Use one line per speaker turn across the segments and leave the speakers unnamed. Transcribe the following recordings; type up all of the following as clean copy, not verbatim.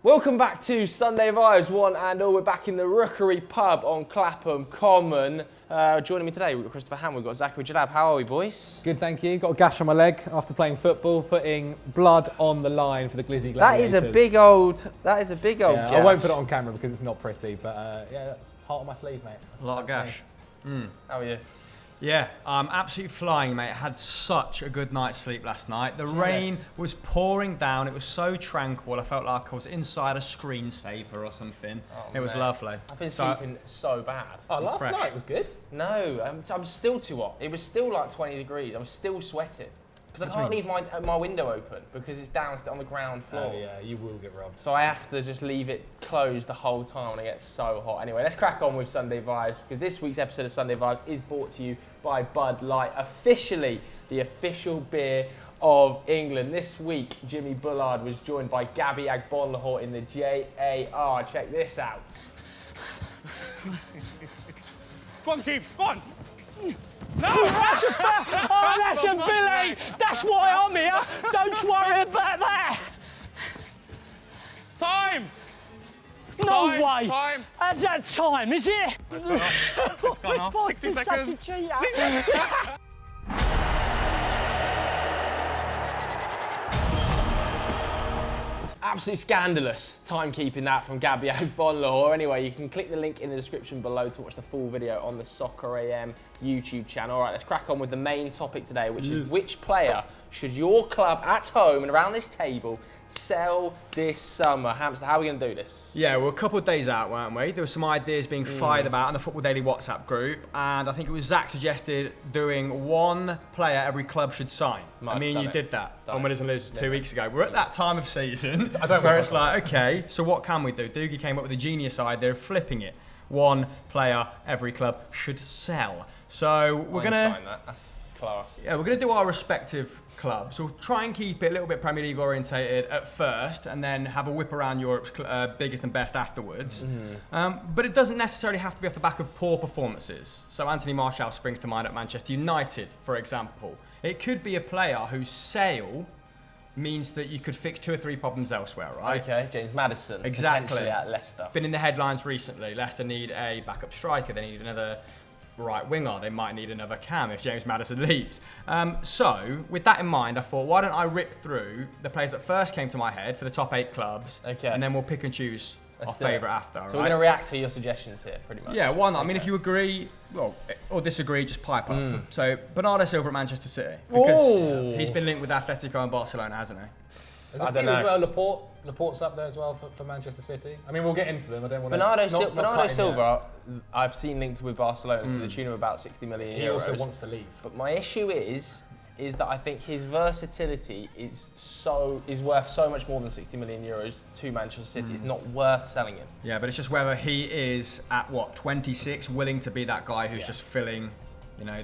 Welcome back to Sunday Vibes, one and all. We're back in the Rookery pub on Clapham Common. Joining me today, we've got Christopher Ham, we've got Zachary Jalab. How are we, boys?
Good, thank you. Got a gash on my leg after playing football, putting blood on the line for the Glizzy Gladiators.
That is a big old
gash. I won't put it on camera because it's not pretty, but yeah, that's heart on my sleeve, mate.
A lot of gash.
How are you?
Yeah, I'm absolutely flying, mate. I had such a good night's sleep last night. The rain was pouring down. It was so tranquil. I felt like I was inside a screensaver or something. It was lovely.
I've been sleeping so bad.
Oh, last night was good.
No, I'm still too hot. It was still like 20 degrees. I'm still sweating. Because I can't leave my window open because it's downstairs on the ground floor.
Oh yeah, you will get robbed.
So I have to just leave it closed the whole time when it gets so hot. Anyway, let's crack on with Sunday Vibes because this week's episode of Sunday Vibes is brought to you by Bud Light, officially the official beer of England. This week, Jimmy Bullard was joined by Gabby Agbonlahor in the JAR. Check this out.
Spawn, keep, spawn!
No, that's a that's a Billy. That's why I'm here. Don't worry about that.
Time!
No
Time,
way.
time.
How's that time, is it?
It's gone off. It's gone off. 60 seconds.
Absolutely scandalous timekeeping that from Gabby Agbonlahor. Anyway, you can click the link in the description below to watch the full video on the Soccer AM YouTube channel. All right, let's crack on with the main topic today, which is which player should your club at home and around this table sell this summer? Hamster, how are we going to do this?
Yeah, we're a couple of days out, weren't we? There were some ideas being fired about in the Football Daily WhatsApp group, and I think it was Zach suggested doing one player every club should sign. I mean, you did that on Winners and Losers 2 weeks ago. We're at that time of season where it's like, okay, so what can we do? Doogie came up with a genius idea of flipping it. One player every club should sell. So we're going to...
That's class.
Yeah, we're going to do our respective clubs. We'll try and keep it a little bit Premier League orientated at first and then have a whip around Europe's biggest and best afterwards. But it doesn't necessarily have to be off the back of poor performances. So Anthony Martial springs to mind at Manchester United, for example. It could be a player whose sale means that you could fix 2 or 3 problems elsewhere, right?
Okay, James Maddison.
Exactly.
Potentially at Leicester.
Been in the headlines recently. Leicester need a backup striker. They need another right winger. They might need another cam if James Maddison leaves. So, with that in mind, I thought, why don't I rip through the players that first came to my head for the top 8 clubs, and then we'll pick and choose our favourite after.
So we're going to react to your suggestions here, pretty much.
Yeah, why not? I mean, if you agree, well, or disagree, just pipe up. So, Bernardo Silva at Manchester City, because he's been linked with Atletico and Barcelona, hasn't he?
I don't know. As well, Laporte's up there as well for Manchester City. I mean, we'll get into them. I don't want to.
Bernardo Silva, I've seen linked with Barcelona to the tune of about 60 million euros.
He also wants to leave.
But my issue is that I think his versatility is worth so much more than 60 million euros to Manchester City. It's not worth selling him.
Yeah, but it's just whether he is at 26 willing to be that guy who's just filling,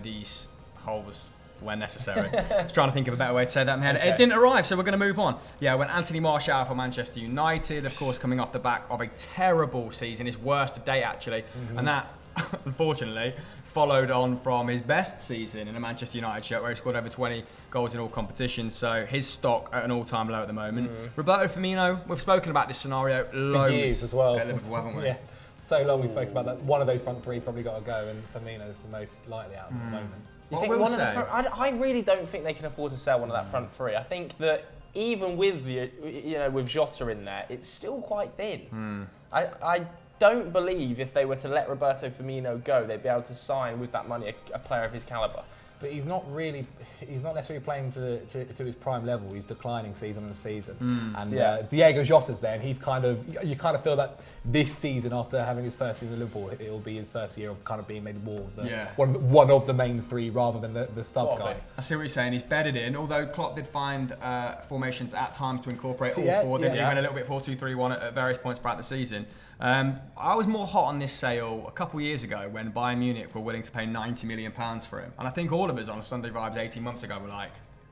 these holes where necessary. I was trying to think of a better way to say that in my head. It didn't arrive, so we're going to move on. Yeah, when Anthony Martial for Manchester United, of course, coming off the back of a terrible season, his worst to date actually, and that, unfortunately, followed on from his best season in a Manchester United shirt where he scored over 20 goals in all competitions, so his stock at an all-time low at the moment. Roberto Firmino, we've spoken about this scenario loads
years as well.
at Liverpool, haven't we?
Yeah, so long we've spoken about that. One of those front 3 probably got to go, and Firmino's the most likely out at the moment.
I really don't think they can afford to sell one of that front 3. I think that even with with Jota in there, it's still quite thin. I don't believe if they were to let Roberto Firmino go, they'd be able to sign with that money a player of his calibre.
But he's not necessarily playing to his prime level. He's declining season on season. And Diego Jota's there, and you kind of feel that this season, after having his first season at Liverpool, it will be his first year of kind of being made more of one of the main 3 rather than the sub guy.
I see what you're saying. He's bedded in, although Klopp did find formations at times to incorporate all 4. Didn't he? Went a little bit 4-2-3-1 at various points throughout the season. I was more hot on this sale a couple of years ago when Bayern Munich were willing to pay £90 million for him. And I think all of us on a Sunday Vibes 18 months ago were like,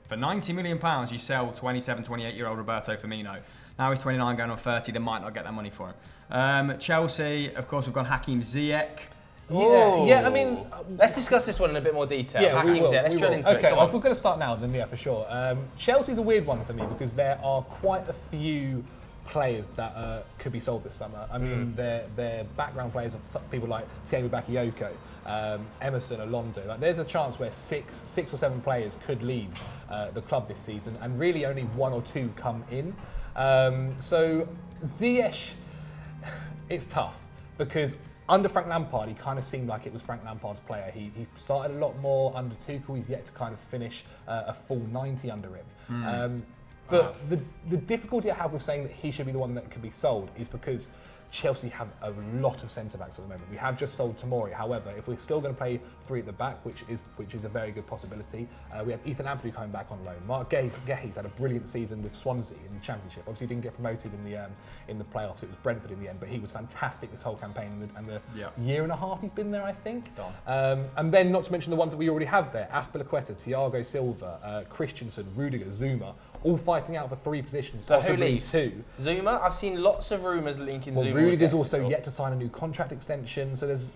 for £90 million you sell 27, 28-year-old Roberto Firmino. Now he's 29 going on 30, they might not get that money for him. Chelsea, of course, we've gone Hakim Ziyech.
Yeah, I mean...
let's discuss this one in a bit more detail.
Yeah, we will.
Let's drill into it.
Okay, well, if we're going to start now, then yeah, for sure. Chelsea's a weird one for me because there are quite a few players that could be sold this summer. I mean, they're background players of people like Tammy Abraham, Emerson, Alonso. Like, there's a chance where six or seven players could leave the club this season, and really only 1 or 2 come in. So Ziyech, it's tough because under Frank Lampard, he kind of seemed like it was Frank Lampard's player. He started a lot more under Tuchel. He's yet to kind of finish a full 90 under him. But the difficulty I have with saying that he should be the one that could be sold is because Chelsea have a lot of centre-backs at the moment. We have just sold Tomori. However, if we're still going to play 3 at the back, which is a very good possibility, we have Ethan Ampadu coming back on loan. Mark Gay's had a brilliant season with Swansea in the Championship. Obviously, he didn't get promoted in the playoffs. It was Brentford in the end, but he was fantastic this whole campaign and the year and a half he's been there, I think. And then, not to mention the ones that we already have there: Azpilicueta, Thiago Silva, Christensen, Rudiger, Zuma, all fighting out for 3 positions.
So who
possibly
leaves?
2.
Zuma? I've seen lots of rumours linking Zuma.
Rudiger's also yet to sign a new contract extension, so there's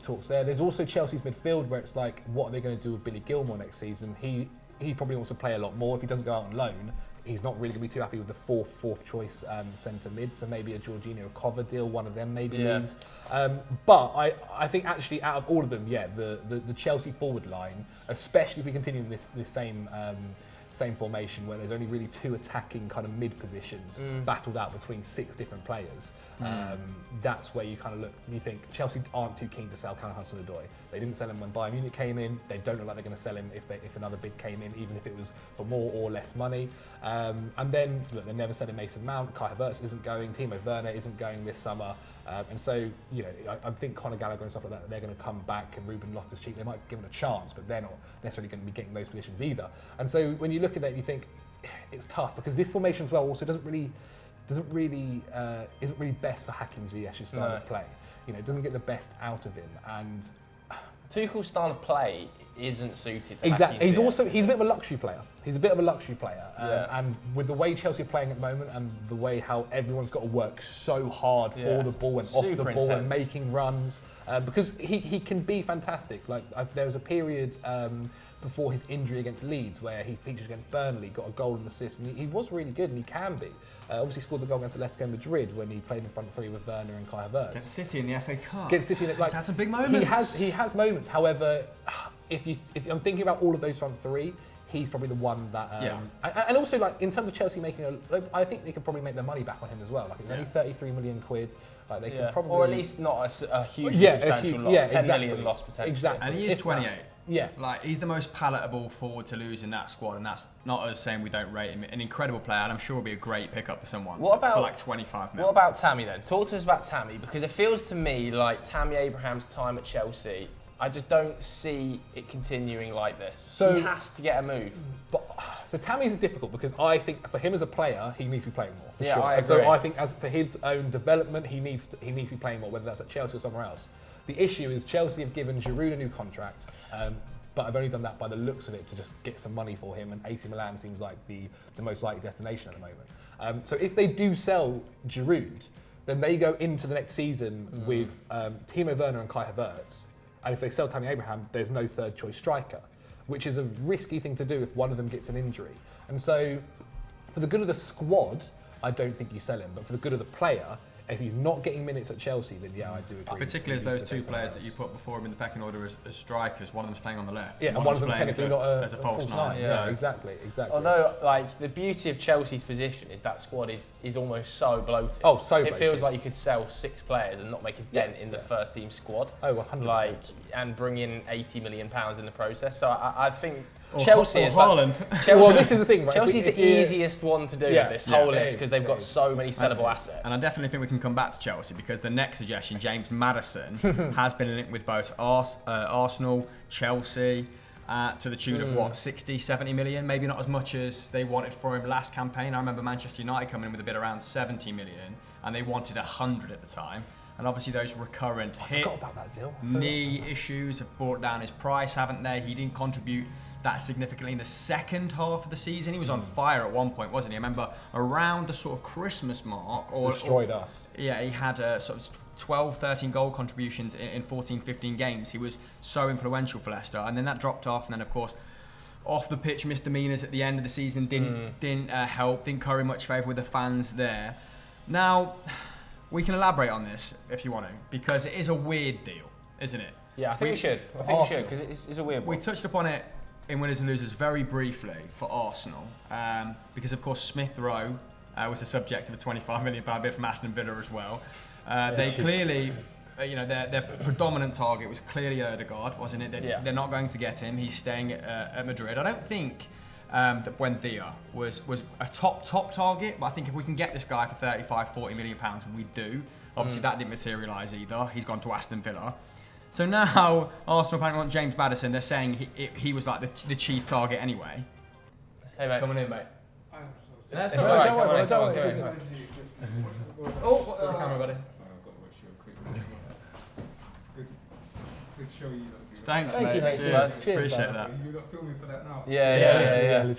talks there. There's also Chelsea's midfield, where it's like, what are they going to do with Billy Gilmour next season? He probably wants to play a lot more. If he doesn't go out on loan, he's not really going to be too happy with the fourth choice centre mid. So maybe a Jorginho Cover deal, one of them maybe leaves. But I think actually out of all of them, the Chelsea forward line, especially if we continue in this same formation where there's only really 2 attacking kind of mid positions battled out between 6 different players. That's where you kind of look and you think Chelsea aren't too keen to sell Callum Hudson-Odoi. They didn't sell him when Bayern Munich came in. They don't look like they're going to sell him if another bid came in, even if it was for more or less money. And then look, they're never selling Mason Mount. Kai Havertz isn't going. Timo Werner isn't going this summer. And so, I think Conor Gallagher and stuff like that, they're going to come back, and Ruben Loftus-Cheek, they might give him a chance, but they're not necessarily going to be getting those positions either. And so when you look at that, you think it's tough because this formation as well also isn't really best for Hakim Ziyech's style of play. It doesn't get the best out of him, and
Tuchel's style of play isn't suited to
exactly.
Hakim Ziyech.
He's a bit of a luxury player. And with the way Chelsea are playing at the moment, and the way how everyone's got to work so hard for the ball and
Super
off the ball
intense.
and making runs, because he can be fantastic. Like there was a period before his injury against Leeds where he featured against Burnley, got a goal and assist, and he was really good, and he can be. Obviously scored the goal against Atletico Madrid when he played in front 3 with Werner and Kai Havertz.
Against City in the FA Cup.
Against City,
He's had some big moments.
He has moments. However, if I'm thinking about all of those front 3, he's probably the one that. And also, like in terms of Chelsea making, I think they could probably make their money back on him as well. Like it's only 33 million quid. Like they could probably,
or at least not a hugely substantial loss. 10 million loss potentially.
Exactly.
And he is 28.
Yeah.
Like, he's the most palatable forward to lose in that squad, and that's not us saying we don't rate him. An incredible player, and I'm sure will be a great pickup for someone.
What about,
for like 25 million.
What about Tammy then? Talk to us about Tammy, because it feels to me like Tammy Abraham's time at Chelsea, I just don't see it continuing like this. So he has to get a move.
So Tammy's difficult because I think for him as a player, he needs to be playing more. For sure.
I agree.
So I think as for his own development, he needs to be playing more, whether that's at Chelsea or somewhere else. The issue is Chelsea have given Giroud a new contract, but I've only done that by the looks of it to just get some money for him, and AC Milan seems like the most likely destination at the moment. So if they do sell Giroud, then they go into the next season with Timo Werner and Kai Havertz, and if they sell Tammy Abraham, there's no third choice striker, which is a risky thing to do if one of them gets an injury. And so for the good of the squad, I don't think you sell him, but for the good of the player, if he's not getting minutes at Chelsea, then I do agree.
Particularly as those 2 players that you put before him in the pecking order as strikers, one of them's playing on the left.
Yeah, and one of them's
playing
technically not
as a false nine.
Yeah, exactly.
Although, like, the beauty of Chelsea's position is that squad is almost so bloated.
Oh, so bloated.
It feels like you could sell 6 players and not make a dent in the first team squad.
Oh, 100%.
And bring in £80 million in the process. So I think Chelsea is
Haaland.
Well, this is the thing, right?
Chelsea's the easiest one to do with this whole list because they've got so many sellable assets.
And I definitely think we can come back to Chelsea because the next suggestion, James Maddison, has been linked with both Arsenal, Chelsea, to the tune of what, 60, 70 million? Maybe not as much as they wanted for him last campaign. I remember Manchester United coming in with a bid around 70 million, and they wanted 100 at the time. And obviously those recurrent
forgot about that deal.
knee issues have brought down his price, haven't they? He didn't contribute that significantly in the second half of the season. He was on fire at one point, wasn't he? I remember around the sort of Christmas mark.
Destroyed us.
Yeah, he had sort of 12, 13 goal contributions in 14, 15 games. He was so influential for Leicester. And then that dropped off. And then, of course, off the pitch misdemeanors at the end of the season didn't help, didn't curry much favour with the fans there. Now, we can elaborate on this if you want to, because it is a weird deal, isn't it?
Yeah, I think we should. I think we should, because it's a weird one.
We touched upon it in Winners and Losers very briefly for Arsenal, because of course Smith Rowe was the subject of a £25 million bid from Aston Villa as well. They clearly, their predominant target was clearly Ødegaard, wasn't it? They're not going to get him. He's staying at Madrid. I don't think that Buendia was a top target, but I think if we can get this guy for £35-40 million, we do. Obviously, that didn't materialise either. He's gone to Aston Villa. So now Arsenal apparently want James Maddison. They're saying he was like the chief target anyway.
Hey mate.
Come on in, mate.
That's all right. Don't worry.
Oh, what's the camera, buddy?
Good show you.
Thanks,
Thank
mate.
you, mate.
Cheers.
Cheers,
Appreciate
man.
that.
You got filming for that now.
Yeah.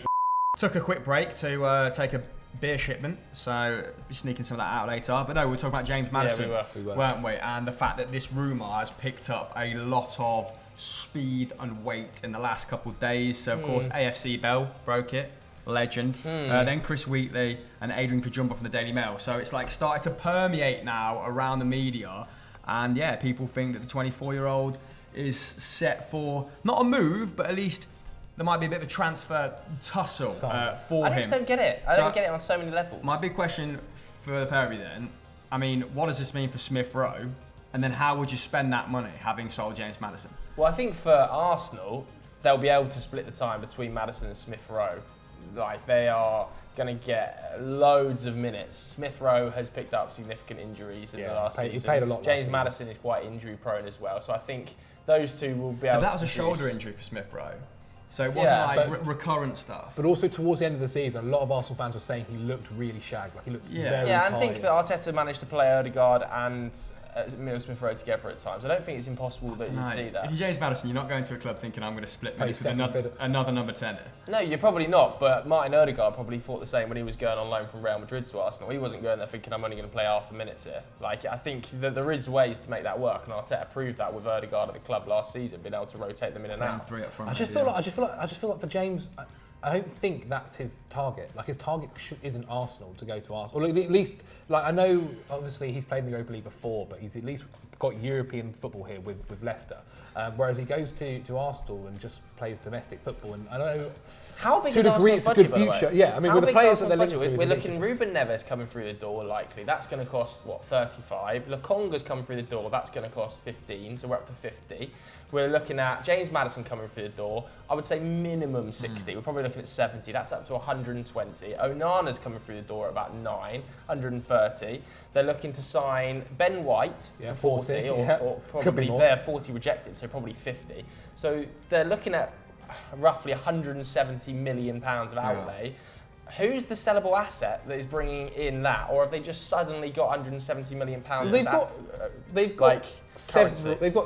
Took a quick break to take a beer shipment, so be sneaking some of that out later. But no, we were talking about James Maddison,
we were.
weren't we? And the fact that this rumour has picked up a lot of speed and weight in the last couple of days. So of course AFC Bell broke it, legend. Then Chris Wheatley and Adrian Kajumba from the Daily Mail. So it's like started to permeate now around the media, and yeah, people think that the 24-year-old is set for not a move, but at least there might be a bit of a transfer tussle for him.
I just don't get it. I don't get it on so many levels.
My big question for the pair of you then, I mean, what does this mean for Smith Rowe? And then how would you spend that money having sold James Maddison?
Well, I think for Arsenal, they'll be able to split the time between Maddison and Smith Rowe. Like, they are going to get loads of minutes. Smith Rowe has picked up significant injuries in the last season.
He played a lot.
James Maddison is quite injury prone as well. So I think those two will be able to.
That was a shoulder injury for Smith Rowe. So it wasn't recurrent stuff.
But also towards the end of the season, a lot of Arsenal fans were saying he looked really shagged. Like he looked very tired.
Yeah, and I think that Arteta managed to play Ødegaard and Emile Smith Rowe together at times. I don't think it's impossible that you see that.
If you're James Maddison, you're not going to a club thinking I'm going to split minutes with another number 10.
No, you're probably not, but Martin Ødegaard probably thought the same when he was going on loan from Real Madrid to Arsenal. He wasn't going there thinking I'm only going to play half the minutes here. Like, I think that there is ways to make that work, and Arteta proved that with Ødegaard at the club last season, being able to rotate them in and out.
Three up front.
I just feel like for James, I don't think that's his target. Like his target isn't Arsenal to go to Arsenal. Or at least, like I know, obviously he's played in the Europa League before, but he's at least got European football here with Leicester. Whereas he goes to Arsenal and just plays domestic football. And I don't know.
How big
to
is
a degree,
Arsenal's
it's a
budget,
good future.
by the way?
Yeah, I mean,
How
with the
big's
players that they're
Arsenal's
linked
budget?
to,
We're looking Ruben Neves coming through the door likely. That's going to cost, what, 35? Lokonga's coming through the door. That's going to cost 15, so we're up to 50. We're looking at James Maddison coming through the door. I would say minimum 60. We're probably looking at 70. That's up to 120. Onana's coming through the door at about 130. They're looking to sign Ben White for 40, or probably they're 40 rejected, so probably 50. So they're looking at roughly £170 million of outlay. Who's the sellable asset that is bringing in that, or have they just suddenly got £170 million of that? They've
got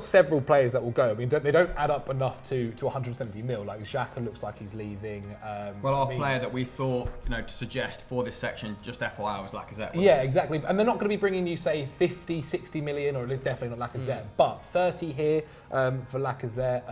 several players that will go. I mean, they don't add up enough to 170 mil. Like Xhaka looks like he's leaving.
Our player that we thought, to suggest for this section, just FYI, was Lacazette.
Yeah, exactly. And they're not going to be bringing you, say, 50, 60 million, or definitely not Lacazette, but 30 here for Lacazette.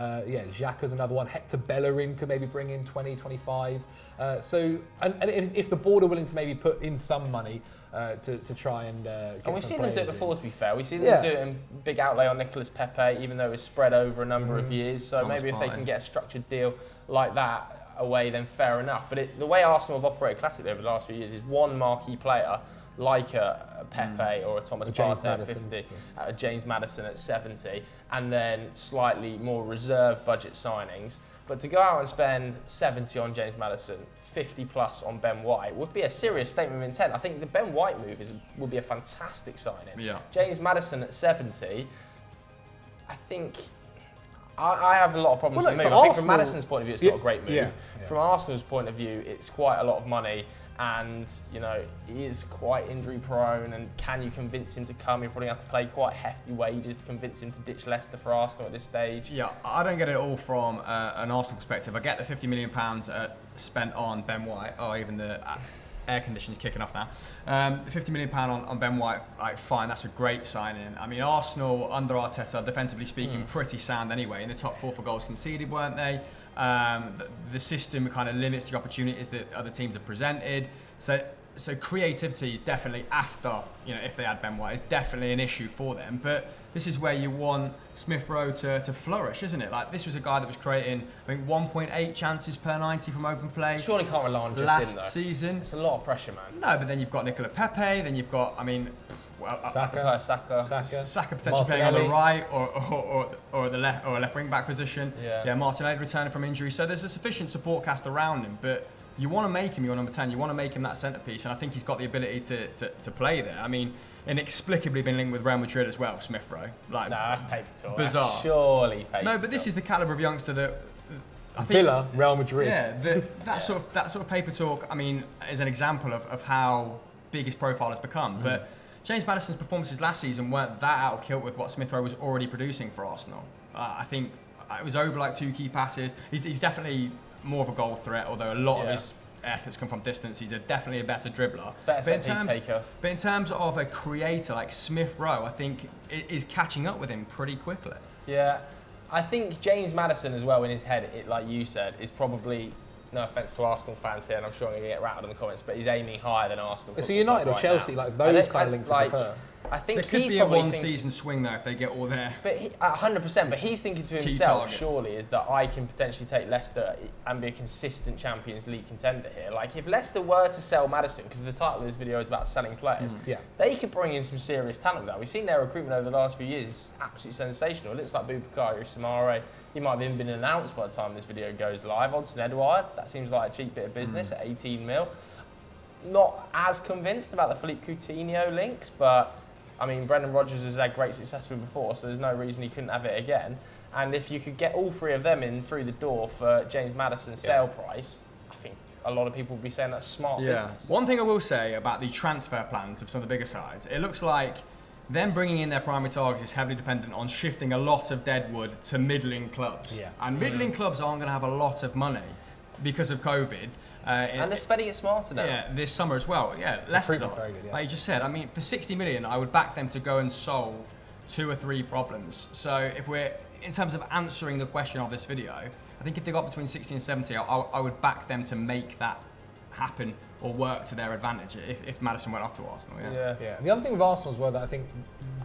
Xhaka's another one. Hector Bellerin could maybe bring in 20, 25. And if the board are willing to maybe put in some money to try and get
and we've seen them do it before, to be fair. We've seen them do it in big outlay on Nicolas Pepe, even though it was spread over a number of years. So maybe if they can get a structured deal like that away, then fair enough. But the way Arsenal have operated classically over the last few years is one marquee player, like a Pepe or a Thomas Partey at 50, a James Maddison at 70, and then slightly more reserved budget signings. But to go out and spend 70 on James Maddison, 50 plus on Ben White would be a serious statement of intent. I think the Ben White move would be a fantastic signing.
Yeah.
James Maddison at 70, I think I have a lot of problems with the move. I think from Maddison's point of view, it's not a great move. Yeah. From Arsenal's point of view, it's quite a lot of money. And, he is quite injury prone, and can you convince him to come? You probably have to pay quite hefty wages to convince him to ditch Leicester for Arsenal at this stage. Yeah,
I don't get it all from an Arsenal perspective. I get the £50 million spent on Ben White, even the air conditioning's kicking off now. £50 million on Ben White, fine, that's a great signing. I mean, Arsenal under Arteta, defensively speaking, pretty sound anyway. In the top 4 for goals conceded, weren't they? The system kind of limits the opportunities that other teams have presented. So creativity is definitely after, if they add Ben White, is definitely an issue for them. But this is where you want Smith Rowe to flourish, isn't it? Like, this was a guy that was creating, I think, 1.8 chances per 90 from open play.
Surely can't rely on just
last season.
It's a lot of pressure, man.
No, but then you've got Nicola Pepe, then you've got,
Saka
potentially playing on the right or the left or a left wing back position. Yeah, Martinelli returning from injury. So there's a sufficient support cast around him, but you want to make him your number 10. You want to make him that centrepiece, and I think he's got the ability to play there. I mean, inexplicably been linked with Real Madrid as well, Smith Rowe. Like,
no, that's paper talk.
Bizarre.
That's surely paper.
No, but this is the calibre of youngster that I think.
Villa, Real Madrid.
Yeah, that sort of paper talk. I mean, is an example of how big his profile has become. But James Maddison's performances last season weren't that out of kilt with what Smith Rowe was already producing for Arsenal. I think it was over like 2 key passes. He's definitely more of a goal threat, although a lot of his efforts come from distance. He's definitely a better dribbler.
Better set-piece taker.
But in terms of a creator like Smith Rowe, I think is catching up with him pretty quickly.
Yeah, I think James Maddison as well in his head, like you said, is probably, no offence to Arsenal fans here, and I'm sure I'm going to get rattled in the comments, but he's aiming higher than Arsenal.
It's a United or Chelsea, like those kind of links I prefer.
I think
there could
he's
be a
probably
one-season swing though if they get all their.
But 100%. But he's thinking to himself,
targets.
surely, is that I can potentially take Leicester and be a consistent Champions League contender here. Like, if Leicester were to sell Madison, because the title of this video is about selling players, they could bring in some serious talent with that. We've seen their recruitment over the last few years is absolutely sensational. It looks like Boubakary Samare. He might have even been announced by the time this video goes live. Odson Edouard, that seems like a cheap bit of business at 18 mil. Not as convinced about the Philippe Coutinho links, but I mean, Brendan Rodgers has had great success with him before, so there's no reason he couldn't have it again. And if you could get all 3 of them in through the door for James Maddison's sale price, I think a lot of people would be saying that's smart business.
One thing I will say about the transfer plans of some of the bigger sides, it looks like them bringing in their primary targets is heavily dependent on shifting a lot of deadwood to middling clubs. And middling clubs aren't going to have a lot of money because of COVID.
And they're spending it smarter now.
Yeah, this summer as well. Yeah, Leicester,
very good,
like you just said, I mean, for 60 million, I would back them to go and solve 2 or 3 problems. So if we're, in terms of answering the question of this video, I think if they got between 60 and 70, I would back them to make that happen or work to their advantage if Madison went off to Arsenal.
Yeah. The other thing with Arsenal as well that I think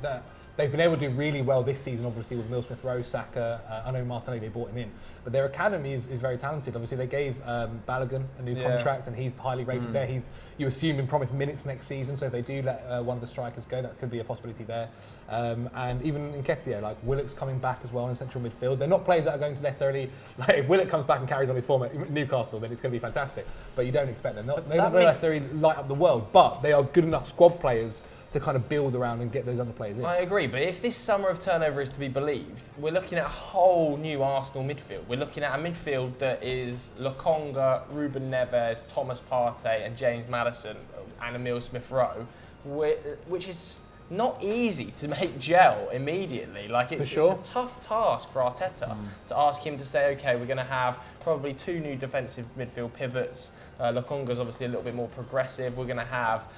that they've been able to do really well this season, obviously, with Smith Rowe, Saka. I know Martinelli, they brought him in. But their academy is very talented. Obviously, they gave Balogun a new contract, and he's highly rated there. You assume him promised minutes next season, so if they do let one of the strikers go, that could be a possibility there. And even Nketiah, like Willock's coming back as well in central midfield. They're not players that are going to necessarily, like if Willock comes back and carries on his form at Newcastle, then it's going to be fantastic. But you don't expect them. They don't necessarily light up the world, but they are good enough squad players to kind of build around and get those other players in.
I agree, but if this summer of turnover is to be believed, we're looking at a whole new Arsenal midfield. We're looking at a midfield that is Lokonga, Ruben Neves, Thomas Partey and James Maddison and Emile Smith-Rowe, which is not easy to make gel immediately. Like it's a tough task for Arteta to ask him to say, okay, we're going to have probably 2 new defensive midfield pivots. Lokonga's obviously a little bit more progressive. We're going to have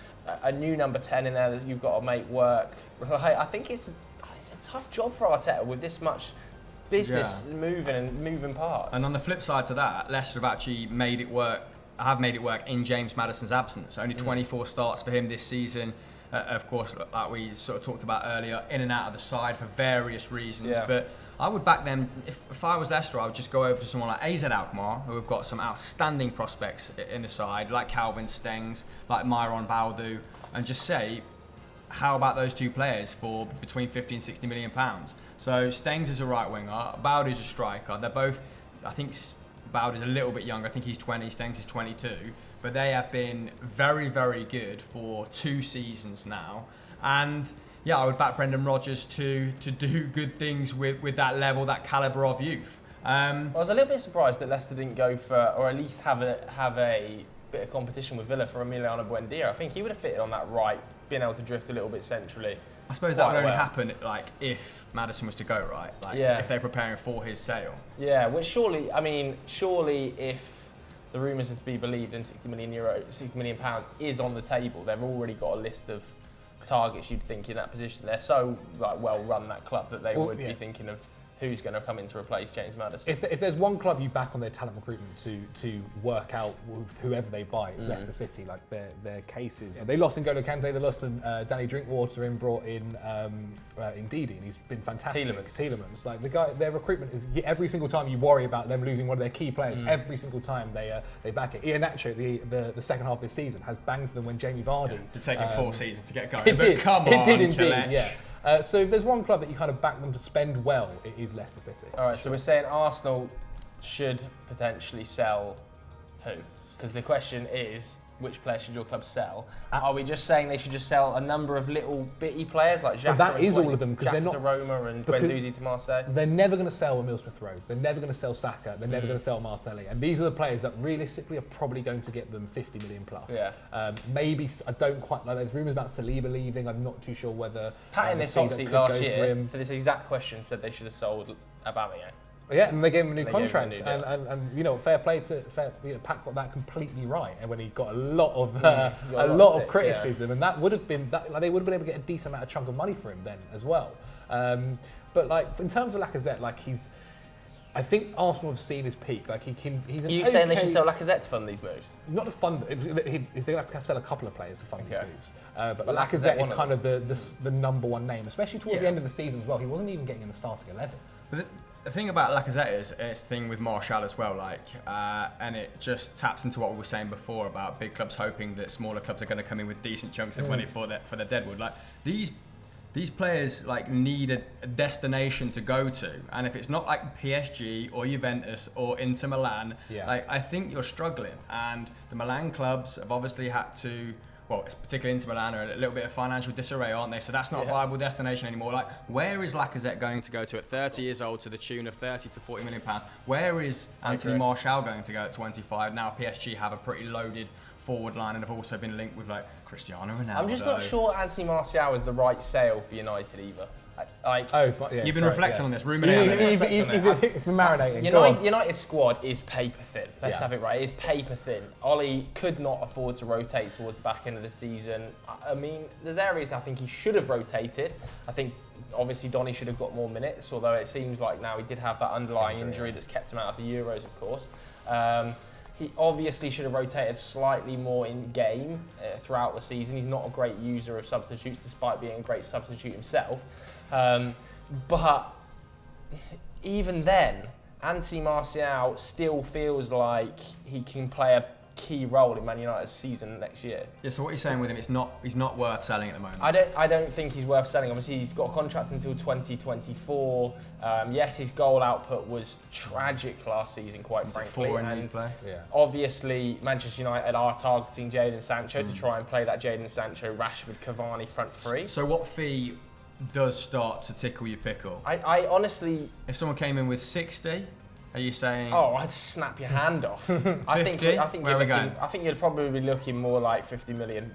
a new number 10 in there that you've got to make work. I think it's a tough job for Arteta with this much business moving parts.
And on the flip side to that, Leicester have actually made it work in James Maddison's absence. Only 24 starts for him this season. Of course, like we sort of talked about earlier, in and out of the side for various reasons. But I would back them, if I was Leicester, I would just go over to someone like AZ Alkmaar, who have got some outstanding prospects in the side, like Calvin Stengs, like Myron Baldu, and just say, how about those 2 players for between 50 and 60 million pounds? So Stengs is a right winger, Baldu's a striker. They're both, I think Baldu's a little bit younger, I think he's 20, Stengs is 22. But they have been very, very good for 2 seasons now. And I would back Brendan Rodgers to do good things with that level, that calibre of youth.
I was a little bit surprised that Leicester didn't go for, or at least have a bit of competition with Villa for Emiliano Buendia. I think he would have fitted on that right, being able to drift a little bit centrally.
I suppose that would only happen like if Madison was to go, right? Like if they're preparing for his sale. Yeah,
which surely if the rumours are to be believed and £60 million pounds is on the table, they've already got a list of targets you'd think in that position. They're so well run, that club, that they would be thinking of who's going to come in to replace James Maddison.
If there's one club you back on their talent recruitment to work out whoever they buy, it's Leicester City. Like their cases. They lost N'Golo Kante, they lost Danny Drinkwater, and brought in Ndidi, and he's been fantastic. Tielemans. Like the guy, their recruitment is every single time you worry about them losing one of their key players. Every single time they back it. Iheanacho, the second half of this season, has banged for them when Jamie Vardy.
It did take him 4 seasons to get going.
It did.
Come on,
it did indeed.
Colette.
Yeah. So if there's one club that you kind of back them to spend well, it is Leicester City.
All right, so we're saying Arsenal should potentially sell who? Because the question is, which player should your club sell? Are we just saying they should just sell a number of little bitty players like Xhaka?
That is all of them, because they're not
to Roma and Guendouzi to Marseille.
They're never going to sell Emile Smith-Rowe. They're never going to sell Saka. They're never going to sell Martinelli. And these are the players that realistically are probably going to get them 50 million plus.
Yeah.
Maybe I don't quite know. There's rumours about Saliba leaving. I'm not too sure whether.
Pat in this hot seat last year for this exact question said they should have sold Aubameyang.
Yeah, and they gave him a new contract,
gave him a new
and you know, fair play to Pat got that completely right, and when he got a lot of criticism, and that would have been like, they would have been able to get a decent amount of chunk of money for him then as well. But like in terms of Lacazette, like I think Arsenal have seen his peak. Like he's an
you saying they should sell Lacazette to fund these moves?
Not to fund. If they have to sell a couple of players to fund these moves, but
Lacazette
is kind of the number one name, especially towards the end of the season as well. He wasn't even getting in the starting 11.
But the thing about Lacazette is it's the thing with Martial as well, like, and it just taps into what we were saying before about big clubs hoping that smaller clubs are going to come in with decent chunks of money for their deadwood. Like these players like need a destination to go to, and if it's not like PSG or Juventus or Inter Milan, like I think you're struggling. And the Milan clubs have obviously had to. Well, it's particularly Inter Milan are a little bit of financial disarray, aren't they? So that's not a viable destination anymore. Like, where is Lacazette going to go to at 30 years old to the tune of 30 to 40 million pounds? Where is Anthony Martial going to go at 25? Now PSG have a pretty loaded forward line and have also been linked with like Cristiano Ronaldo.
I'm just not sure Anthony Martial is the right sale for United either.
You've been reflecting on this, ruminating.
It's been marinating.
United's squad is paper thin. Let's have it right. It is paper thin. Ollie could not afford to rotate towards the back end of the season. I mean, there's areas I think he should have rotated. I think obviously Donny should have got more minutes, although it seems like now he did have that underlying injury that's kept him out of the Euros, of course. He obviously should have rotated slightly more in game throughout the season. He's not a great user of substitutes, despite being a great substitute himself. But even then, Anthony Martial still feels like he can play a key role in Man United's season next year.
Yeah, so what you're saying with him, he's not worth selling at the moment.
I don't think he's worth selling. Obviously, he's got a contract until 2024. Yes, his goal output was tragic last season, quite frankly. And obviously, Manchester United are targeting Jadon Sancho to try and play that Jadon Sancho, Rashford, Cavani front three.
So what fee does start to tickle your pickle?
I honestly...
If someone came in with 60... Are you saying?
Oh, I'd snap your hand off. I think you'd probably be looking more like 50 million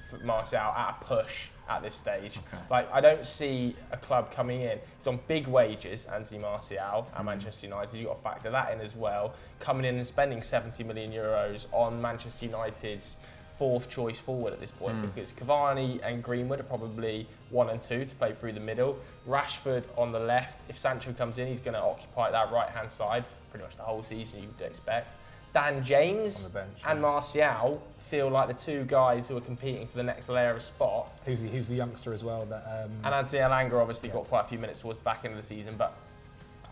for Martial at a push at this stage. Okay. Like, I don't see a club coming in. It's on big wages, Anthony Martial at Manchester United. You've got to factor that in as well. Coming in and spending 70 million euros on Manchester United's fourth choice forward at this point, because Cavani and Greenwood are probably 1 and 2 to play through the middle. Rashford on the left. If Sancho comes in, he's going to occupy that right-hand side pretty much the whole season, you would expect. Dan James and Martial feel like the two guys who are competing for the next layer of spot.
Who's the youngster as well?
And Anthony Elanga obviously got quite a few minutes towards the back end of the season, but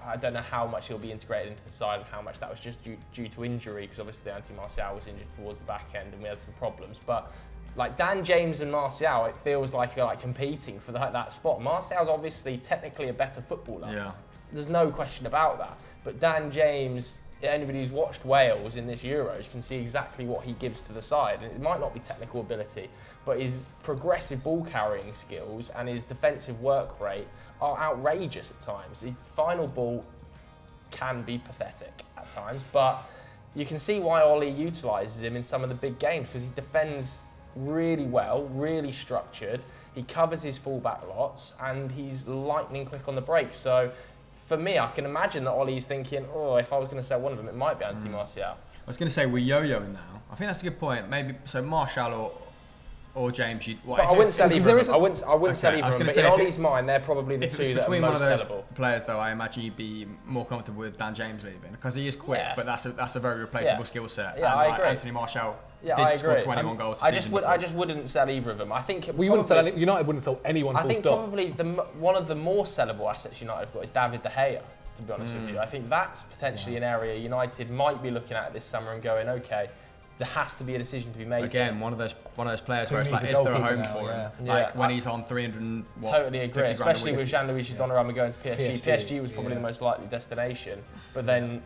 I don't know how much he'll be integrated into the side and how much that was just due to injury, because obviously Anthony Martial was injured towards the back end and we had some problems. But like Dan James and Martial, it feels like they're like competing for that spot. Martial's obviously technically a better footballer. Yeah. There's no question about that. But Dan James, anybody who's watched Wales in this Euros can see exactly what he gives to the side. And it might not be technical ability, but his progressive ball carrying skills and his defensive work rate are outrageous at times. His final ball can be pathetic at times, but you can see why Ollie utilises him in some of the big games, because he defends really well, really structured. He covers his fullback lots and he's lightning quick on the break. So for me, I can imagine that Ollie's thinking, oh, if I was going to sell one of them, it might be Anthony Martial.
I was going to say we're yo-yoing now. I think that's a good point. Maybe so Martial or James,
But I wouldn't sell either of them. I wouldn't sell
Okay, I
either
was
of them.
gonna
But
say,
in
if
Ollie's mind, they're probably the
If
two
it's
that are
between one
most
of those
sellable.
players, though, I imagine you'd be more comfortable with Dan James leaving because he is quick,
Yeah.
but that's a very replaceable
Yeah.
skill set.
Yeah,
and
I
like
agree.
Anthony Martial
Yeah,
did
I
score
agree.
21 goals.
I just wouldn't sell either of them. I think
We wouldn't sell
probably-
any, United wouldn't sell anyone.
I
full
think
stop.
probably one of the more sellable assets United have got is David De Gea. To be honest with you, I think that's potentially an area United might be looking at this summer and going, okay, there has to be a decision to be made.
Again, one of those players
Who
where it's
needs
like,
a
is there a
goalkeeper
home
now,
for him?
yeah.
Like
Yeah,
when he's on 300 and what,
Totally agree,
50 grand a
especially
week.
with Jean-Louis Donnarumma going to PSG. PSG was probably the most likely destination, but then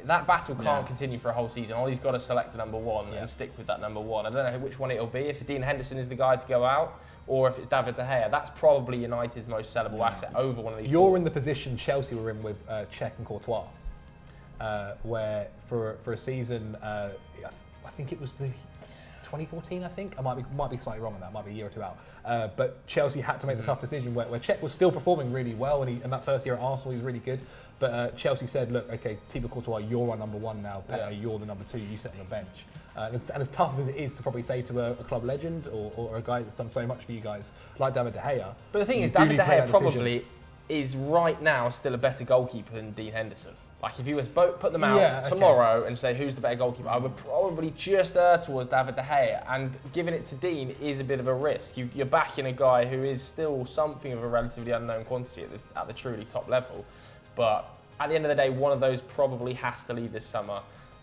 that battle can't continue for a whole season. Ollie's got to select a number one and stick with that number one. I don't know which one it'll be, if Dean Henderson is the guy to go out or if it's David De Gea. That's probably United's most sellable asset over one of these
You're in
forwards.
the position Chelsea were in with Cech and Courtois, where for a season, I think it was the 2014. I think I might be slightly wrong on that. Might be a year or two out. But Chelsea had to make the tough decision where Cech was still performing really well, and that first year at Arsenal he was really good. But Chelsea said, look, okay, Thibaut Courtois, you're our number one now. Pepe, you're the number two. You sit on the bench. And as tough as it is to probably say to a club legend or a guy that's done so much for you guys, like David De Gea.
But the thing is,
you do
David
need
De
to make
Gea
that decision.
probably is right now still a better goalkeeper than Dean Henderson. Like if you was put them out tomorrow and say who's the better goalkeeper, I would probably just err towards David De Gea, and giving it to Dean is a bit of a risk. You're backing a guy who is still something of a relatively unknown quantity at the truly top level. But at the end of the day, one of those probably has to leave this summer,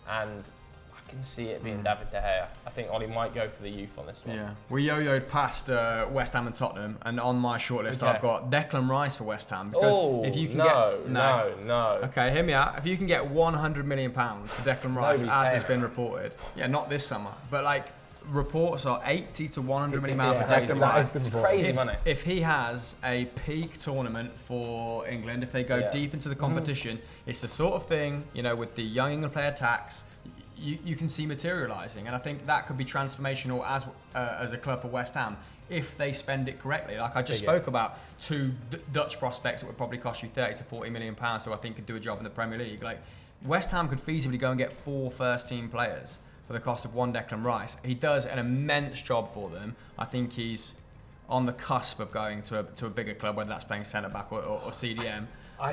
and I can see it being David De Gea. I think Ollie might go for the youth on this one.
Yeah, we yo-yoed past West Ham and Tottenham, and on my shortlist I've got Declan Rice for West Ham because if you can
no.
Okay, hear me out. If you can get £100 million for Declan Rice,
Nobody's
as has
paying
been reported, not this summer, but like reports are 80 to 100 million pounds for Declan Rice.
It's crazy money.
If he has a peak tournament for England, if they go deep into the competition, it's the sort of thing, with the young England player tax, you can see materialising, and I think that could be transformational as a club for West Ham if they spend it correctly. Like I just spoke about two Dutch prospects that would probably cost you 30 to 40 million pounds, who I think could do a job in the Premier League. Like West Ham could feasibly go and get 4 first-team players for the cost of one Declan Rice. He does an immense job for them. I think he's on the cusp of going to a bigger club, whether that's playing centre back or CDM.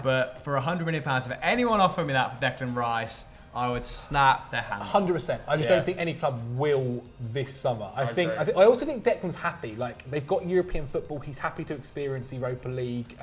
But for £100 million, if anyone offered me that for Declan Rice, I would snap their hand.
100%. I just don't think any club will this summer. I also think Declan's happy. Like they've got European football. He's happy to experience the Europa League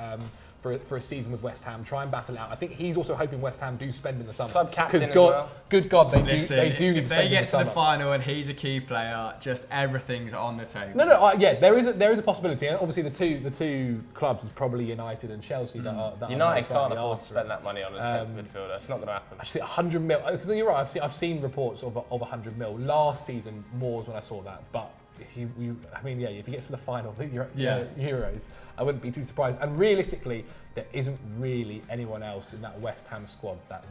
for a season with West Ham. Try and battle it out. I think he's also hoping West Ham do spend in the summer.
Club captain as well.
Good God, they do.
Listen,
They do.
if they get to the final and he's a key player, just everything's on the table.
No. There is a possibility. And obviously, the two clubs is probably United and Chelsea that are.
United can't afford to spend that money on a defensive midfielder. It's not going to happen.
Actually, 100 mil. Because you're right. I've seen reports of 100 mil. Last season, more was when I saw that. But if you get to the final of the Euros, I wouldn't be too surprised. And realistically, there isn't really anyone else in that West Ham squad that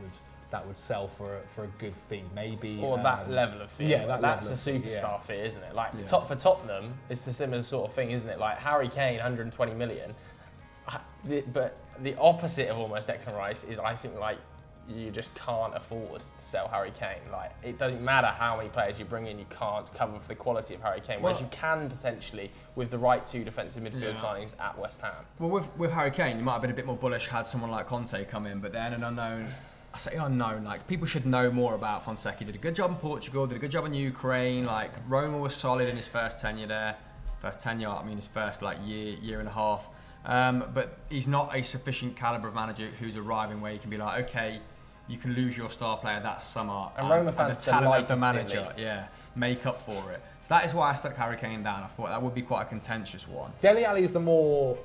would sell for a good fee. Maybe
that level of fee.
Yeah,
that's a superstar fee, isn't it? Like for Tottenham, it's a similar sort of thing, isn't it? Like Harry Kane, 120 million. But the opposite of almost Declan Rice is, I think, like you just can't afford to sell Harry Kane. Like it doesn't matter how many players you bring in, you can't cover for the quality of Harry Kane. Whereas you can potentially with the right 2 defensive midfield signings at West Ham.
Well, with Harry Kane, you might have been a bit more bullish had someone like Conte come in, but then an unknown. I say unknown, like people should know more about Fonseca. He did a good job in Portugal, did a good job in Ukraine. Like Roma was solid in his first tenure there. His first like year and a half. But he's not a sufficient calibre of manager who's arriving where you can be like, okay, you can lose your star player that summer.
And Roma fans
the talent of the manager, make up for it. So that is why I stuck Harry Kane down. I thought that would be quite a contentious one.
Dele Alli is the more,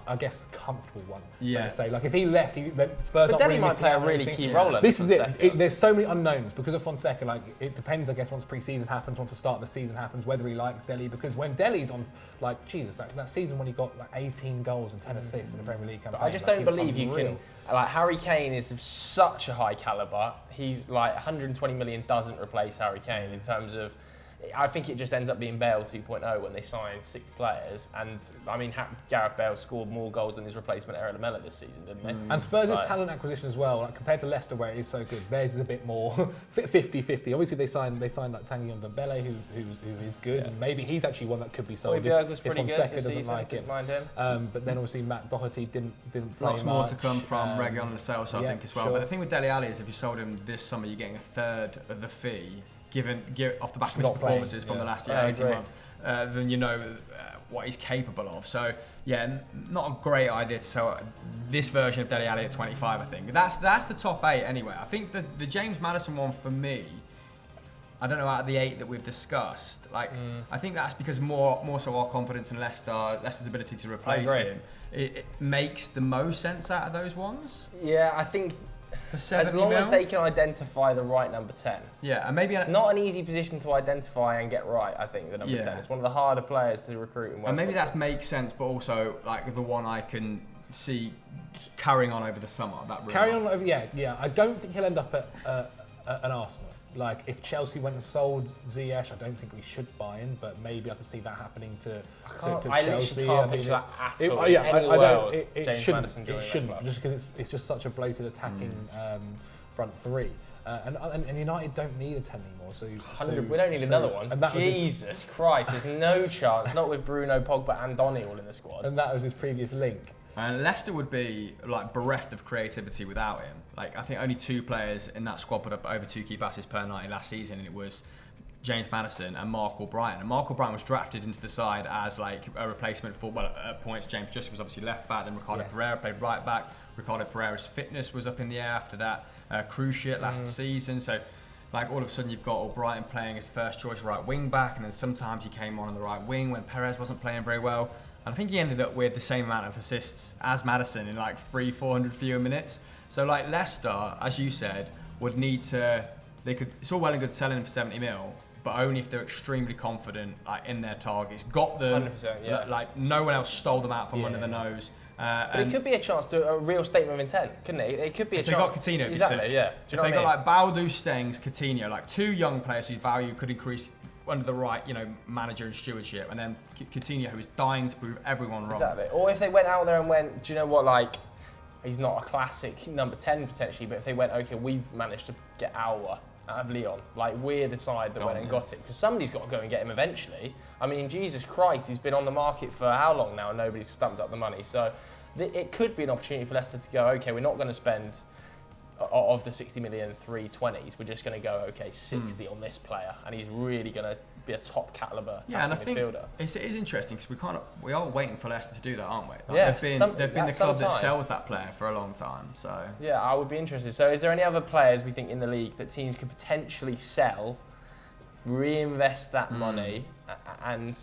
I guess, comfortable one.
Yeah.
Say like if he left, Spurs.
But Dele might play a really key role.
This is it. There's so many unknowns because of Fonseca. Like it depends, I guess, once pre-season happens, once the start of the season happens, whether he likes Dele. Because when Dele's on, like Jesus, that season when he got like 18 goals and 10 assists in the Premier League campaign.
But I just don't believe you can. Like Harry Kane is of such a high calibre. He's like 120 million doesn't replace Harry Kane in terms of I think it just ends up being Bale 2.0 when they sign 6 players. And I mean, Gareth Bale scored more goals than his replacement Aaron Lamella this season, didn't he?
And Spurs' talent acquisition as well, like, compared to Leicester where it is so good, theirs is a bit more 50-50. Obviously they signed like Tanguy Ndombele who is good, and maybe he's actually one that could be sold
Højbjerg was pretty
if
good
Fonseca
this
doesn't
season,
like
didn't
it.
mind him.
But then obviously Matt Doherty didn't play
Lots more
much.
to come from Reguilon and Celso, I think, as well.
sure.
But the thing with Dele Alli is if you sold him this summer, you're getting a third of the fee, given off the back of his
Not playing,
performances from
yeah.
the last
I
18
agree.
months, then you know what he's capable of. So, yeah, not a great idea to sell this version of Dele Alli at 25, I think. That's the top 8 anyway. I think the James Maddison one for me, I don't know, out of the 8 that we've discussed, like I think that's because more so our confidence in Leicester's ability to replace
agree.
him. It makes the most sense out of those ones.
Yeah, I think
For
as
70
long
mil?
as they can identify the right number 10.
Yeah, and maybe
Not an easy position to identify and get right, I think, the number
Yeah.
10. It's one of the harder players to recruit in world
and maybe
football.
that makes sense, but also like the one I can see carrying on over the summer. That really
Carry
might-
on, yeah. I don't think he'll end up at an Arsenal. Like, if Chelsea went and sold Ziyech, I don't think we should buy in, but maybe I could see that happening to Chelsea.
I literally can't picture that at all.
Yeah,
in any
I
world,
don't. It
James
shouldn't.
Maddison
It
joining that
shouldn't,
club.
just because it's just such a bloated attacking front three. And United don't need a 10 anymore. So
We don't need another one.
And that was his,
Jesus Christ, there's no chance. Not with Bruno, Pogba and Donny all in the squad.
and that was his previous link.
And Leicester would be like bereft of creativity without him. Like I think only 2 players in that squad put up over 2 key passes per night last season, and it was James Maddison and Mark O'Brien. And Mark O'Brien was drafted into the side as like a replacement for, well, at points James Justice was obviously left back, then Ricardo Pereira played right back. Ricardo Pereira's fitness was up in the air after that cruciate last season. So like all of a sudden you've got O'Brien playing his first choice right wing back, and then sometimes he came on the right wing when Perez wasn't playing very well. And I think he ended up with the same amount of assists as Maddison in like 300-400 fewer minutes. So like Leicester, as you said, would need to, it's all well and good selling for 70 mil, but only if they're extremely confident like in their targets, got them,
100%, yeah.
like no one else stole them out from under the nose.
But it could be a chance to a real statement of intent, couldn't it? It could be a
if they
chance.
got Coutinho, it'd be
exactly,
sick.
yeah. Do you know
if
what
they
I mean?
got like Baldu, Stengs, Coutinho, like 2 young players whose value could increase under the right, manager and stewardship, and then Coutinho, who is dying to prove everyone wrong.
Exactly. Or if they went out there and went, do you know what, like, he's not a classic number 10 potentially, but if they went, okay, we've managed to get Aouar out of Lyon, like we're the side that went and got him, because somebody's got to go and get him eventually. I mean, Jesus Christ, he's been on the market for how long now and nobody's stumped up the money. So it could be an opportunity for Leicester to go, okay, we're not going to spend of the 60 million 320s, we're just going to go, okay, 60 on this player, and he's really going to be a top caliber
And I think
midfielder.
it is interesting because we are waiting for Leicester to do that, aren't we? Like
Yeah,
they've been the
at
club
some
that
time.
sells that player for a long time. So
Yeah, I would be interested. So is there any other players we think in the league that teams could potentially sell, reinvest that money, and,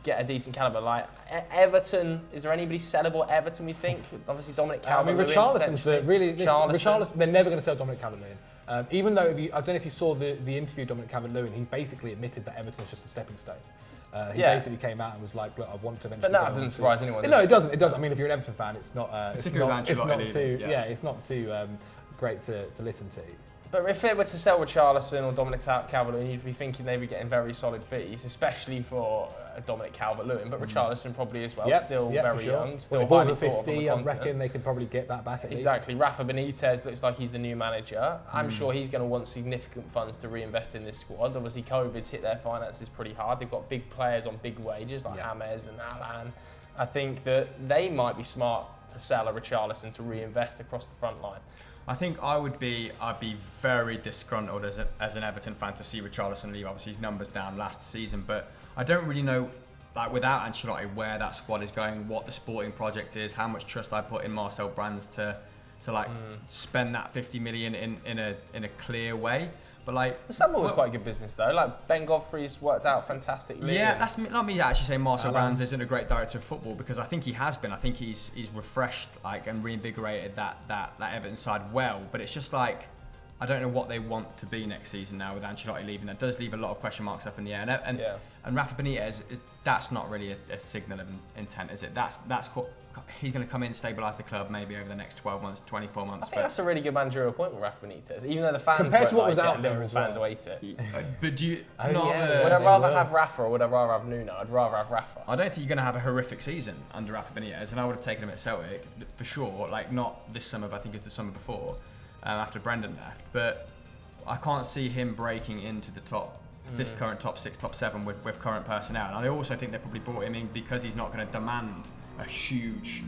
get a decent caliber? Like Everton, is there anybody sellable at Everton we think? Obviously Dominic
I mean,
Calvert-Lewin
Richarlison's
potentially.
Richarlison, they're never going to sell Dominic Calvert-Lewin. Even though, I don't know if you saw the interview of Dominic Calvert-Lewin, he basically admitted that Everton's just a stepping stone. He basically came out and was like, look, I want to eventually...
But that doesn't surprise anyone,
No, it doesn't. It does. I mean, if you're an Everton fan, it's not...
Particularly
it's not
Ancelotti,
too...
yeah.
Yeah, it's not too great to listen to.
But if they were to sell Richarlison or Dominic Calvert-Lewin, you'd be thinking they'd be getting very solid fees, especially for Dominic Calvert-Lewin, but Richarlison probably as well, still very
for sure.
young, still
Well,
highly
over
thought of on
50,
the
I
continent.
reckon they could probably get that back at
Exactly. Rafa Benitez looks like he's the new manager. I'm sure heast going to want significant funds to reinvest in this squad. Obviously, COVID's hit their finances pretty hard. They've got big players on big wages like James and Alan. I think that they might be smart to sell a Richarlison to reinvest across the front line.
I think I'd be very disgruntled as an Everton fan to see Richarlison leave. Obviously, his numbers down last season, but I don't really know, like without Ancelotti, where that squad is going, what the sporting project is, how much trust I put in Marcel Brands to spend that 50 million in a clear way. But like
The summer was quite good business though. Like Ben Godfrey's worked out fantastically.
yeah, that's not me actually saying Marcel Brands isn't a great director of football, because I think he has been. I think he's refreshed and reinvigorated that Everton side well. But it's just like I don't know what they want to be next season now with Ancelotti leaving. That does leave a lot of question marks up in the air. And Rafa Benitez, that's not really a signal of intent, is it? He's going to come in, stabilise the club maybe over the next 12 months, 24 months.
I think that's a really good managerial appointment, Rafa Benitez. Even though the fans
compared to what was out there,
Liverpool fans hate it.
But do you
would I rather have Rafa or would I rather have Nuno? I'd rather have Rafa.
I don't think you're going to have a horrific season under Rafa Benitez, and I would have taken him at Celtic for sure. Like not this summer, but I think it was the summer before, after Brendan left. But I can't see him breaking into the this current top 6, top 7 with current personnel. And I also think they probably brought him in because he's not going to demand a huge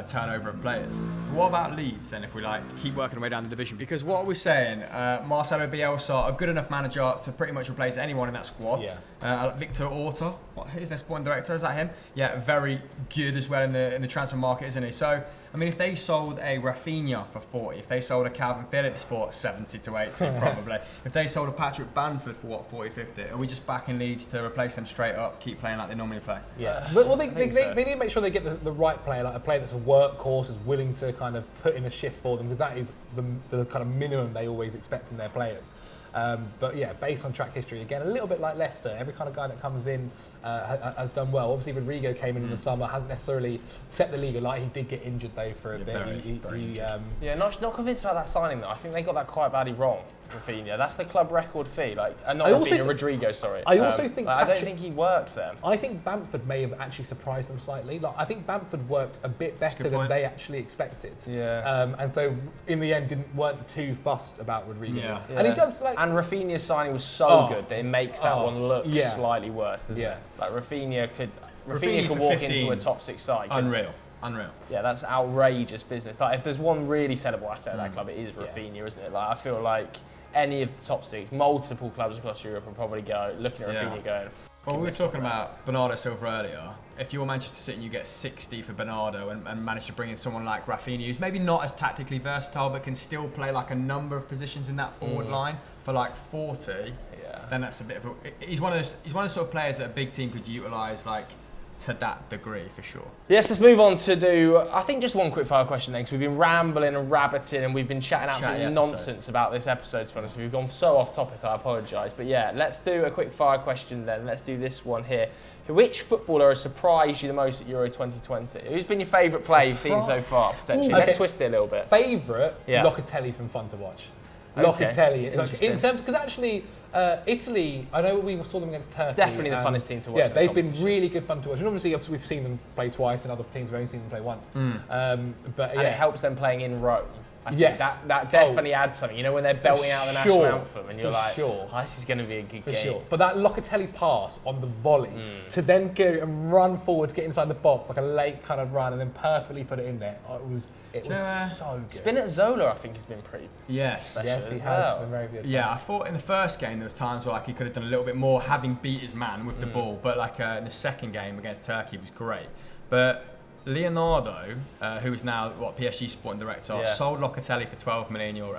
turnover of players. What about Leeds then, if we keep working our way down the division? Because what are we saying? Marcelo Bielsa, a good enough manager to pretty much replace anyone in that squad. Victor Orta, who's their sporting director? Is that him? Yeah, very good as well in the transfer market, isn't he? So, I mean, if they sold a Rafinha for 40, if they sold a Calvin Phillips for 70 to 80 probably, if they sold a Patrick Bamford for 40, 50, are we just backing Leeds to replace them straight up, keep playing like they normally play?
Yeah. Well, they need to make sure they get the right player, like a player that's a workhorse, is willing to kind of put in a shift for them, because that is the kind of minimum they always expect from their players. But yeah, based on track history, again, a little bit like Leicester, every kind of guy that comes in has done well. Obviously, Rodrigo came in the summer, hasn't necessarily set the league alight. He did get injured though for a bit.
Not convinced about that signing though. I think they got that quite badly wrong. Rafinha, that's the club record fee. Rodrigo, sorry.
I also think
I don't think he worked them.
I think Bamford may have actually surprised them slightly. I think Bamford worked a bit better than they actually expected. And so in the end weren't too fussed about Rodrigo. And he does
and Rafinha's signing was so good that it makes that one look slightly worse, doesn't it? Like Rafinha could walk 15, into a top 6 side.
Unreal.
Yeah, that's outrageous business. Like if there's one really sellable asset at that club, it is Rafinha, isn't it? Like I feel like any of the top 6, multiple clubs across Europe will probably go looking at Rafinha going.
Well, we were talking about Bernardo Silva earlier. If you're Manchester City and you get 60 for Bernardo and manage to bring in someone like Rafinha, who's maybe not as tactically versatile but can still play like a number of positions in that forward line for like 40, then that's a bit of a. He's one of those sort of players that a big team could utilise to that degree for sure. Yes,
let's move on to do, I think, just one quick fire question then, because we've been rambling and rabbiting and we've been chatting absolute nonsense about this episode, to be honest. We've gone so off topic, I apologise. But yeah, let's do a quick fire question then. Let's do this one here. Which footballer has surprised you the most at Euro 2020? Who's been your favourite player you've seen so far, potentially? Let's twist it a little bit.
Favourite? Locatelli's been fun to watch. Locatelli. In terms, because actually, Italy, I know we saw them against Turkey.
Definitely the funnest team to watch.
Yeah, they've been really good fun to watch. And obviously, we've seen them play twice, and other teams have only seen them play once.
And it helps them playing in Rome. I think that definitely adds something. You know, when they're belting out the national anthem, and you're like, this is going to be a good game.
But that Locatelli pass on the volley to then go and run forward, get inside the box, like a late kind of run, and then perfectly put it in there. It was so good.
Spinazzola, I think, has been pretty.
Yes, he has been very good.
Yeah, I thought in the first game there was times where he could have done a little bit more, having beat his man with the ball. But in the second game against Turkey was great. But Leonardo, who is now PSG sporting director, sold Locatelli for €12 million.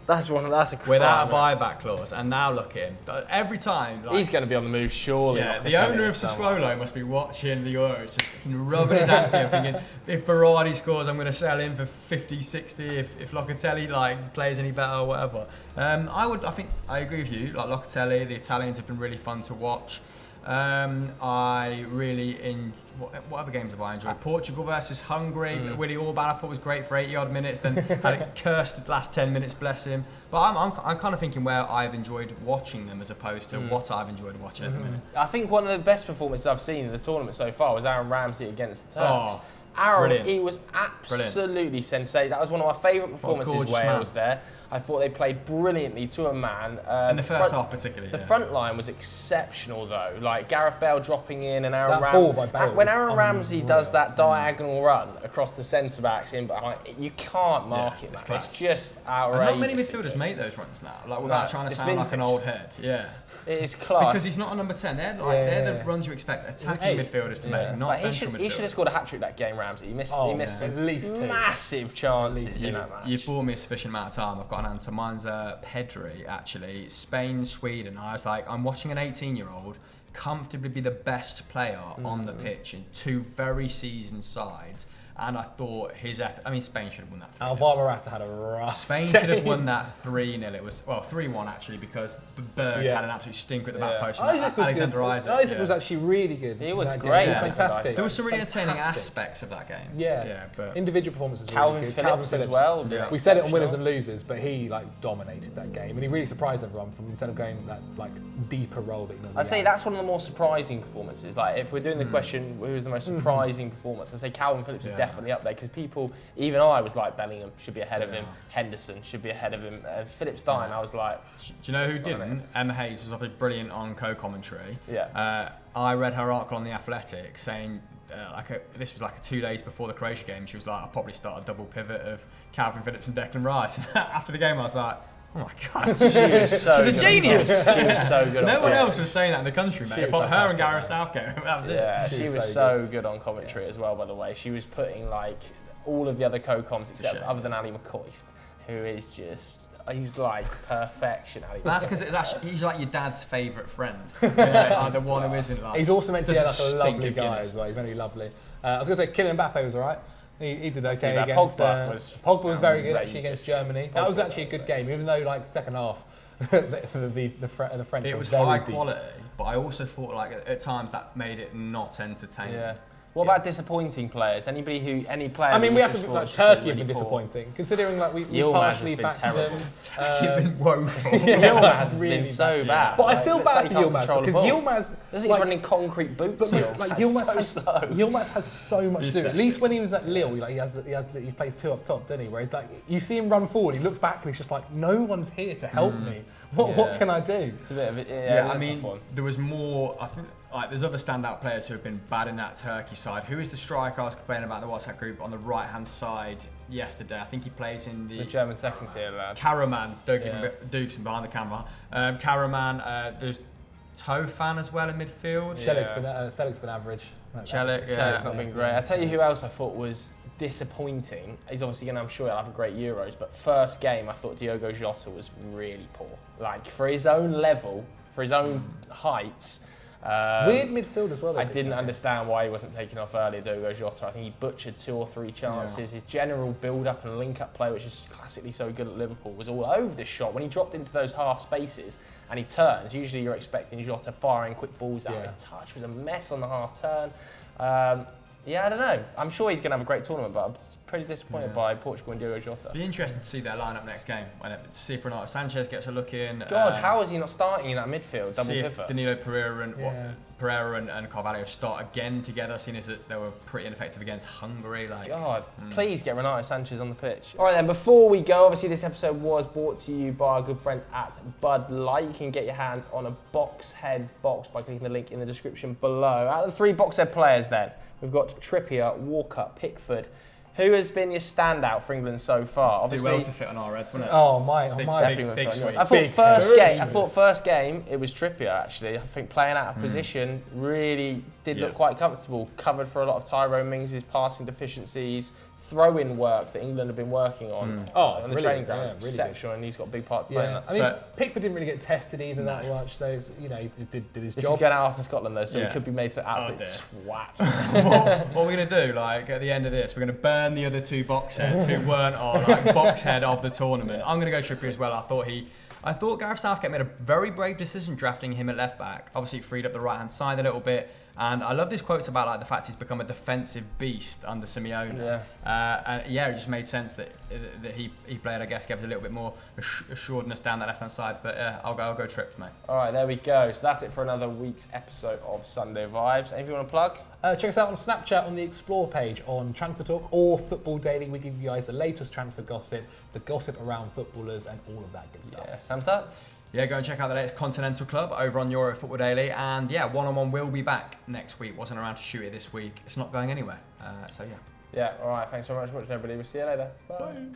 That's a crime,
without a buyback clause, and now look at him. Every time
he's going to be on the move, surely.
Yeah, the owner of Sassuolo must be watching the Euros, just rubbing his hands together, thinking, if Berardi scores, I'm going to sell him for 50, 60. If Locatelli plays any better or whatever, I think I agree with you. Like Locatelli, the Italians have been really fun to watch. I really what other games have I enjoyed? Portugal versus Hungary. Willy Orban I thought was great for 80 odd minutes, then had it cursed the last 10 minutes, bless him. But I'm kind of thinking where I've enjoyed watching them as opposed to what I've enjoyed watching at the minute.
I think one of the best performances I've seen in the tournament so far was Aaron Ramsey against the Turks.
Brilliant.
He was absolutely sensational. That was one of my favourite performances Wales there. I thought they played brilliantly to a man.
In the first half particularly.
The front line was exceptional though. Like Gareth Bale dropping in and Aaron Ramsey. When Aaron Ramsey does that diagonal run across the centre backs in behind, you can't mark it. It's just outrageous.
And not many midfielders make those runs now, without trying to sound like an old head. Yeah.
It is class.
Because he's not a number 10. They're the runs you expect attacking midfielders to make, not central midfielders.
He should have scored a hat-trick that game, Ramsey. He missed some at least massive chances in that match.
You've bought me a sufficient amount of time. I've got an answer. Mine's Pedri, actually. Spain, Sweden. I was like, I'm watching an 18-year-old comfortably be the best player on the pitch in two very seasoned sides. And I thought his effort, I mean, Spain should have won that 3-0.
Alvaro Morata had a rough
Spain
game.
should have won that 3-0. It was, well, 3-1 actually, because Berg had an absolute stinker at the back post.
Isaac was
Alexander
good.
Isaac.
Isaac was actually really good.
He was
in that
great.
game.
Yeah,
He was fantastic.
There were some really entertaining
Fantastic.
aspects of that game.
Yeah,
but
individual performances. Were
Calvin
really good.
Phillips as well.
Yeah.
We said it on winners and losers, but he like dominated that game, and he really surprised everyone from instead of going that like deeper role that he normally
I'd say
has.
that's one of the more surprising performances. Like, if we're doing the question, who's the most surprising performance? I'd say Calvin Phillips is definitely up there, because people, even I was like, Bellingham should be ahead of him, Henderson should be ahead of him, Philip Stein, I was like...
Do you know who didn't? Emma Hayes was obviously brilliant on co-commentary.
Yeah.
I read her article on The Athletic saying, this was like 2 days before the Croatia game, she was like, I'll probably start a double pivot of Calvin Phillips and Declan Rice. And after the game, I was like, oh my God, she's a genius.
She was so good
No
on
one
commentary.
else was saying that in the country, mate. Apart her and Gareth Southgate, that was it.
Yeah, she was so good on commentary as well, by the way. She was putting like all of the other co-coms, except other than Ali McCoist, who is just... He's like perfection. Ali
That's because he's like your dad's favourite friend. Like the one who isn't like...
He's also meant to be like a
doesn't
lovely
stink of
guy
Guinness.
as well. He's very lovely. I was going to say Kylian Mbappe was alright. He did okay
bad.
against...
Pogba
was very good
outrageous.
actually against Germany. That was actually a good game, even though like the second half, the French
It
were
was
very
high
deep.
quality, but I also thought like at times that made it not entertaining.
Yeah. What about disappointing players? Any player?
I mean, we have
just
to.
thought
Like,
was
Turkey have
really
been
poor?
disappointing, considering like we
Yilmaz
partially
has been
backed
terrible.
them.
You've been woeful.
Yilmaz has
really
been so bad.
But I
Like,
feel
looks like
bad
he
for
can't
Yilmaz
control the
because
ball.
Yilmaz.
Doesn't he's running concrete boots?
But
Still.
like
That's
Yilmaz
so
has,
slow.
Yilmaz has so much
He's
to do. At
there,
least when he was at Lille, he plays two up top, doesn't he? Whereas like you see him run forward, he looks back and he's just like, no one's here to help me. What can I do?
It's a bit of a,
Yeah, I
it's a
mean,
tough one.
there was more. I think like there's other standout players who have been bad in that Turkey side. Who is the striker I was complaining about in the WhatsApp group on the right hand side yesterday? I think he plays in
The German second tier lad.
Karaman. Don't give him Dukes behind the camera. Karaman. There's Tofan as well in midfield.
Selic's been average.
Celik,
It's not been great. I tell you who else I thought was disappointing. He's obviously going to, I'm sure he'll have a great Euros, but first game I thought Diogo Jota was really poor. Like for his own level, for his own heights.
Weird midfield as well.
I didn't understand why he wasn't taken off earlier, Diogo Jota. I think he butchered 2 or 3 chances. His general build-up and link-up play, which is classically so good at Liverpool, was all over the shot. When he dropped into those half spaces and he turns, usually you're expecting Jota firing quick balls out. His touch was a mess on the half turn. Yeah, I don't know. I'm sure he's going to have a great tournament, but I'm pretty disappointed by Portugal and Diogo Jota.
Be interested to see their lineup next game. To see if Renato Sanchez gets a look in.
God, how is he not starting in that midfield? Double
see
pivot.
if Danilo Pereira and Carvalho start again together, seeing as that they were pretty ineffective against Hungary.
God, please get Renato Sanchez on the pitch. All right then, before we go, obviously this episode was brought to you by our good friends at Bud Light. You can get your hands on a Boxheads box by clicking the link in the description below. Out of the 3 Boxhead players then, we've got Trippier, Walker, Pickford. Who has been your standout for England so far?
Obviously, well to fit on our Reds, wouldn't it?
Oh my!
Big swing.
I thought first game it was Trippier actually. I think playing out of position really did look quite comfortable. Covered for a lot of Tyrone Mings' passing deficiencies. Throw-in work that England have been working on on the training grounds.
Really
exceptional, and he's got a big part to play in that.
I mean, Pickford didn't really get tested either that much, so he did his
This
job.
is going out to Scotland though, so he could be made to absolute twat.
what we're going to do, like at the end of this, we're going to burn the other 2 Boxheads who weren't our Boxhead of the tournament. I'm going to go Trippier as well. I thought Gareth Southgate made a very brave decision drafting him at left back. Obviously, it freed up the right hand side a little bit. And I love these quotes about like the fact he's become a defensive beast under Simeone. It just made sense that he played. I guess gave us a little bit more assuredness down that left hand side. But I'll go Trips, mate.
All right, there we go. So that's it for another week's episode of Sunday Vibes. Anything you want to plug?
Check us out on Snapchat on the Explore page on Transfer Talk or Football Daily. We give you guys the latest transfer gossip, the gossip around footballers, and all of that good stuff.
Yeah, Sam start.
Yeah, go and check out the latest Continental Club over on Euro Football Daily. And yeah, one-on-one will be back next week. Wasn't around to shoot it this week. It's not going anywhere.
Yeah, all right. Thanks very much for watching, everybody. We'll see you later. Bye.